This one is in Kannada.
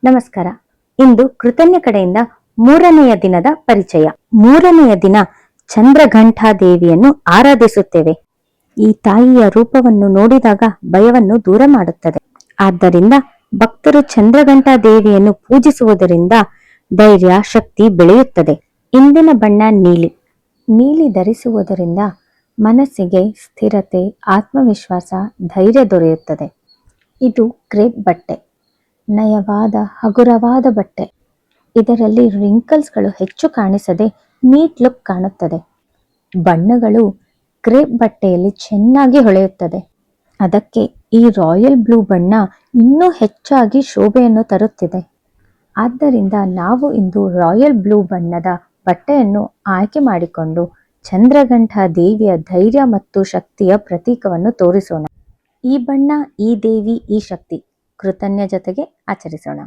ನಮಸ್ಕಾರ. ಇಂದು ಕೃತಜ್ಞ ಕಡೆಯಿಂದ ಮೂರನೆಯ ದಿನದ ಪರಿಚಯ. ಮೂರನೆಯ ದಿನ ಚಂದ್ರಘಂಟಾ ದೇವಿಯನ್ನು ಆರಾಧಿಸುತ್ತೇವೆ. ಈ ತಾಯಿಯ ರೂಪವನ್ನು ನೋಡಿದಾಗ ಭಯವನ್ನು ದೂರ ಮಾಡುತ್ತದೆ. ಆದ್ದರಿಂದ ಭಕ್ತರು ಚಂದ್ರಘಂಟಾ ದೇವಿಯನ್ನು ಪೂಜಿಸುವುದರಿಂದ ಧೈರ್ಯ, ಶಕ್ತಿ ಬೆಳೆಯುತ್ತದೆ. ಇಂದಿನ ಬಣ್ಣ ನೀಲಿ. ನೀಲಿ ಧರಿಸುವುದರಿಂದ ಮನಸ್ಸಿಗೆ ಸ್ಥಿರತೆ, ಆತ್ಮವಿಶ್ವಾಸ, ಧೈರ್ಯ ದೊರೆಯುತ್ತದೆ. ಇದು ಕ್ರೇಪ್ ಬಟ್ಟೆ, ನಯವಾದ ಹಗುರವಾದ ಬಟ್ಟೆ. ಇದರಲ್ಲಿ ರಿಂಕಲ್ಸ್ಗಳು ಹೆಚ್ಚು ಕಾಣಿಸದೆ ನೀಟ್ ಲುಕ್ ಕಾಣುತ್ತದೆ. ಬಣ್ಣಗಳು ಕ್ರೇಪ್ ಬಟ್ಟೆಯಲ್ಲಿ ಚೆನ್ನಾಗಿ ಹೊಳೆಯುತ್ತದೆ. ಅದಕ್ಕೆ ಈ ರಾಯಲ್ ಬ್ಲೂ ಬಣ್ಣ ಇನ್ನೂ ಹೆಚ್ಚಾಗಿ ಶೋಭೆಯನ್ನು ತರುತ್ತಿದೆ. ಆದ್ದರಿಂದ ನಾವು ಇಂದು ರಾಯಲ್ ಬ್ಲೂ ಬಣ್ಣದ ಬಟ್ಟೆಯನ್ನು ಆಯ್ಕೆ ಮಾಡಿಕೊಂಡು ಚಂದ್ರಘಂಟಾ ದೇವಿಯ ಧೈರ್ಯ ಮತ್ತು ಶಕ್ತಿಯ ಪ್ರತೀಕವನ್ನು ತೋರಿಸೋಣ. ಈ ಬಣ್ಣ, ಈ ದೇವಿ, ಈ ಶಕ್ತಿ ಕೃತಜ್ಞ ಜೊತೆಗೆ ಆಚರಿಸೋಣ.